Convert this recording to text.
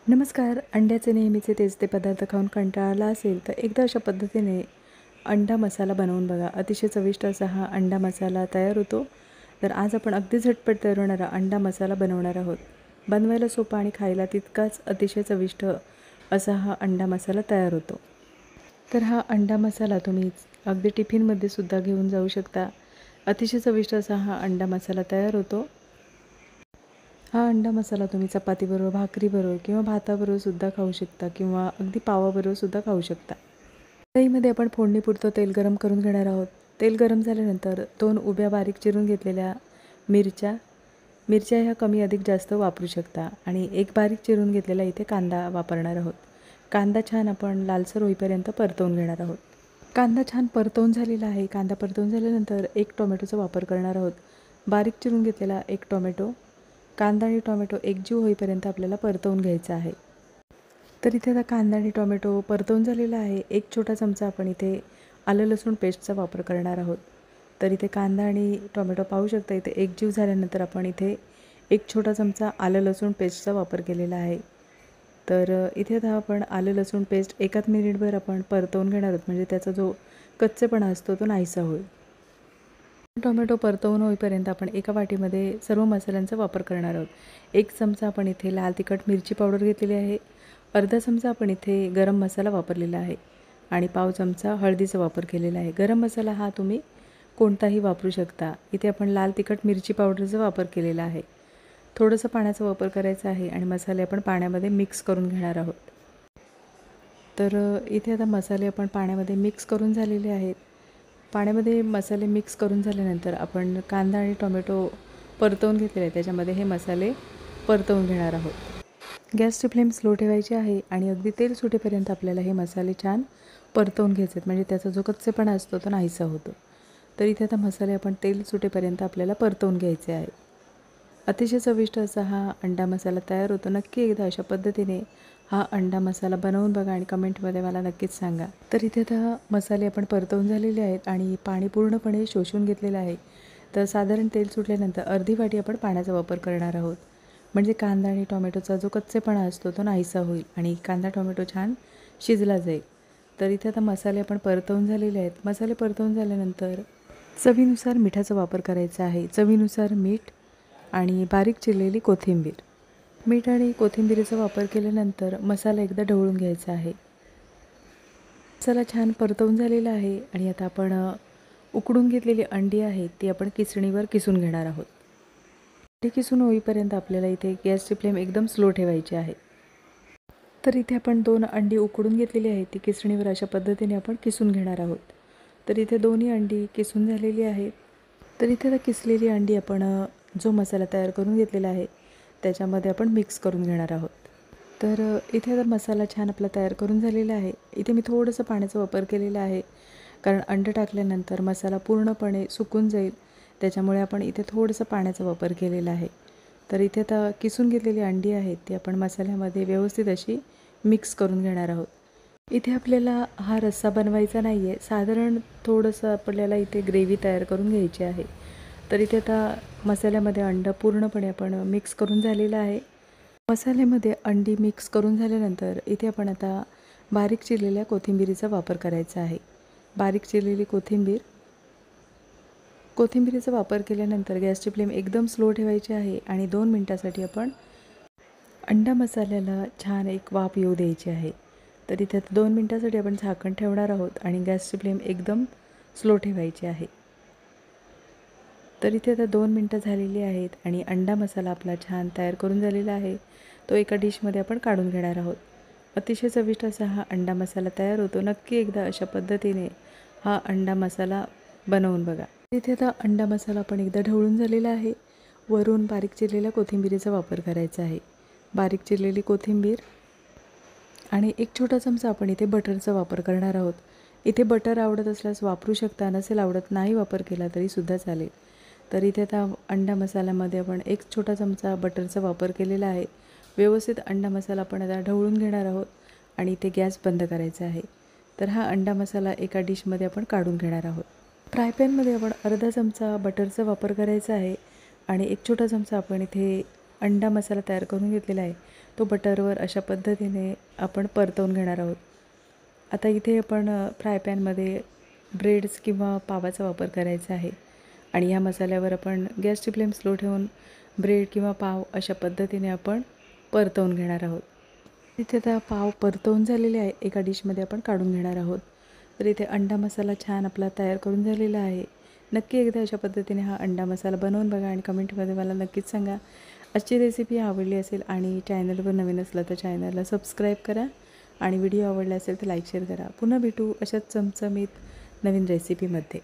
नमस्कार. अंड्याचे नेहमीचे तेच ते पदार्थ खाऊन कंटाळा आला असेल तर एकदा अशा पद्धतीने अंडा मसाला बनवून बघा. अतिशय चविष्ट असा हा अंडा मसाला तयार होतो. तर आज आपण अगदी झटपट तयार होणारा अंडा मसाला बनवणार आहोत. बनवायला सोपा आणि खायला तितकाच अतिशय चविष्ट असा हा अंडा मसाला तयार होतो. तर हा अंडा मसाला तुम्ही अगदी टिफिनमध्ये सुद्धा घेऊन जाऊ शकता. अतिशय चविष्ट असा हा अंडा मसाला तयार होतो. हा अंडा मसाला तुम्ही चपातीबरोबर, भाकरीबरोबर किंवा भाताबरोबर सुद्धा खाऊ शकता किंवा अगदी पावाबरोबर सुद्धा खाऊ शकता. कढईमध्ये आपण फोडणीपुरतं तेल गरम करून घेणार आहोत. तेल गरम झाल्यानंतर 2 उभ्या बारीक चिरून घेतलेल्या मिरच्या ह्या कमी अधिक जास्त वापरू शकता आणि एक बारीक चिरून घेतलेला इथे कांदा वापरणार आहोत. कांदा छान आपण लालसर होईपर्यंत परतवून घेणार आहोत. कांदा छान परतवून झालेला आहे. कांदा परतवून झाल्यानंतर एक टोमॅटोचा वापर करणार आहोत. बारीक चिरून घेतलेला एक टोमॅटो, कांदा आणि टोमॅटो एकजीव होईपर्यंत आपल्याला परतवून घ्यायचा आहे. तर इथे आता कांदा आणि टोमॅटो परतवून झालेला आहे. एक छोटा चमचा आपण इथे आलं लसूण पेस्टचा वापर करणार आहोत. तर इथे कांदा आणि टोमॅटो पाहू शकता. इथे एकजीव झाल्यानंतर आपण इथे एक छोटा चमचा आलं लसूण पेस्टचा वापर केलेला आहे. तर इथे आता आपण आलं लसूण पेस्ट एकाच मिनिटभर आपण परतवून घेणार आहोत, म्हणजे त्याचा जो कच्चेपणा असतो तो नाहीसा होईल. टोमॅटो परतवून होईपर्यंत आपण एका वाटीमध्ये सर्व मसाल्यांचा वापर करणार आहोत. एक चमचा आपण इथे लाल तिखट मिरची पावडर घेतलेली आहे. अर्धा चमचा आपण इथे गरम मसाला वापरलेला आहे आणि पाव चमचा हळदीचा वापर केलेला आहे. गरम मसाला हा तुम्ही कोणताही वापरू शकता. इथे आपण लाल तिखट मिरची पावडरचा वापर केलेला आहे. थोडंसं पाण्याचा वापर करायचा आहे आणि मसाले आपण पाण्यामध्ये मिक्स करून घेणार आहोत. तर इथे आता मसाले आपण पाण्यामध्ये मिक्स करून झालेले आहेत. पाण्यामध्ये मसाले मिक्स करून झाल्यानंतर आपण कांदा आणि टोमॅटो परतवून घेतलेले आहे, त्याच्यामध्ये हे मसाले परतवून घेणार आहोत. गॅसची फ्लेम स्लो ठेवायची आहे आणि अगदी तेल सुटेपर्यंत आपल्याला हे मसाले छान परतवून घ्यायचे आहेत, म्हणजे त्याचा जो कच्चेपणा असतो तो नाहीसा होतो. तर इथे आता मसाले आपण तेल सुटेपर्यंत आपल्याला परतवून घ्यायचे आहे. अतिशय चविष्ट असा हा अंडा मसाला तयार होतो. नक्की एकदा अशा पद्धतीने हा अंडा मसाला बनवून बघा आणि कमेंटमध्ये मला नक्कीच सांगा. तर इथे आता मसाले आपण परतवून झालेले आहेत आणि पाणी पूर्णपणे शोषून घेतलेलं आहे. तर साधारण तेल सुटल्यानंतर अर्धी वाटी आपण पाण्याचा वापर करणार आहोत, म्हणजे कांदा आणि टोमॅटोचा जो कच्चेपणा असतो तो नाहीसा होईल आणि कांदा टोमॅटो छान शिजला जाईल. तर इथे आता मसाले आपण परतवून झालेले आहेत. मसाले परतवून झाल्यानंतर चवीनुसार मिठाचा वापर करायचा आहे. चवीनुसार मीठ आणि बारीक चिरलेली कोथिंबीर. मीठ आणि कोथिंबीरीचा वापर केल्यानंतर मसाला एकदा ढवळून घ्यायचा आहे. मसाला छान परतवून झालेला आहे आणि आता आपण उकडून घेतलेली अंडी आहेत ती आपण किसणीवर किसून घेणार आहोत. अंडी किसून होईपर्यंत आपल्याला इथे गॅसची फ्लेम एकदम स्लो ठेवायची आहे. तर इथे आपण 2 अंडी उकडून घेतलेली आहेत, ती किसणीवर अशा पद्धतीने आपण किसून घेणार आहोत. तर इथे दोन्ही अंडी किसून झालेली आहेत. तर इथे आता किसलेली अंडी आपण जो मसाला तयार करून घेतलेला आहे त्याच्यामध्ये आपण मिक्स करून घेणार आहोत. तर इथे आता मसाला छान आपला तयार करून झालेला आहे. इथे मी थोडंसं पाण्याचा वापर केलेला आहे, कारण अंडं टाकल्यानंतर मसाला पूर्णपणे सुकून जाईल, त्याच्यामुळे आपण इथे थोडंसं पाण्याचा वापर केलेला आहे. तर इथे आता किसून घेतलेली अंडी आहेत ती आपण मसाल्यामध्ये व्यवस्थित अशी मिक्स करून घेणार आहोत. इथे आपल्याला हा रस्सा बनवायचा नाही आहे, साधारण थोडंसं आपल्याला इथे ग्रेव्ही तयार करून घ्यायची आहे. तर इथे आता मसाल्यामध्ये अंडं पूर्णपणे आपण मिक्स करून झालेलं आहे. मसाल्यामध्ये अंडी मिक्स करून झाल्यानंतर इथे आपण आता बारीक चिरलेल्या कोथिंबीरीचा वापर करायचा आहे. बारीक चिरलेली कोथिंबीरीचा वापर केल्यानंतर गॅसची फ्लेम एकदम स्लो ठेवायची आहे आणि 2 मिनटासाठी आपण अंडा मसाल्याला छान एक वाफ येऊ द्यायची आहे. तर इथे 2 मिनटासाठी आपण झाकण ठेवणार आहोत आणि गॅसची फ्लेम एकदम स्लो ठेवायची आहे. तर इथे आता 2 मिनटं झालेली आहेत आणि अंडा मसाला आपला छान तयार करून झालेला आहे. तो एका डिशमध्ये आपण काढून घेणार आहोत. अतिशय चविष्ट असा हा अंडा मसाला तयार होतो. नक्की एकदा अशा पद्धतीने हा अंडा मसाला बनवून बघा. इथे आता अंडा मसाला आपण एकदा ढवळून झालेला आहे. वरून बारीक चिरलेल्या कोथिंबीरीचा वापर करायचा आहे. बारीक चिरलेली कोथिंबीर आणि एक छोटा चमचा आपण इथे बटरचा वापर करणार आहोत. इथे बटर आवडत असल्यास वापरू शकता, नसेल आवडत नाही वापर केला तरीसुद्धा चालेल. तर इथे आता अंडा मसाल्यामध्ये आपण एक छोटा चमचा बटरचा वापर केलेला आहे. व्यवस्थित अंडा मसाला आपण आता ढवळून घेणार आहोत आणि इथे गॅस बंद करायचा आहे. तर हा अंडा मसाला एका डिशमध्ये आपण काढून घेणार आहोत. फ्राय पॅनमध्ये आपण अर्धा चमचा बटरचा वापर करायचा आहे आणि एक छोटा चमचा आपण इथे अंडा मसाला तयार करून घेतलेला आहे तो बटरवर अशा पद्धतीने आपण परतवून घेणार आहोत. आता इथे आपण फ्राय पॅनमध्ये ब्रेड्स किंवा पावाचा वापर करायचा आहे आणि ह्या मसाल्यावर आपण गॅसची फ्लेम स्लो ठेवून ब्रेड किंवा पाव अशा पद्धतीने आपण परतवून घेणार आहोत. इथे आता पाव परतवून झालेले आहे, एका डिशमध्ये आपण काढून घेणार आहोत. तर इथे अंडा मसाला छान आपला तयार करून झालेला आहे. नक्की एकदा अशा पद्धतीने हा अंडा मसाला बनवून बघा आणि कमेंटमध्ये मला नक्कीच सांगा आजची रेसिपी आवडली असेल आणि चॅनलवर नवीन असलं तर चॅनलला सबस्क्राईब करा आणि व्हिडिओ आवडला असेल तर लाईक शेअर करा. पुन्हा भेटू अशाच चमचमीत नवीन रेसिपीमध्ये.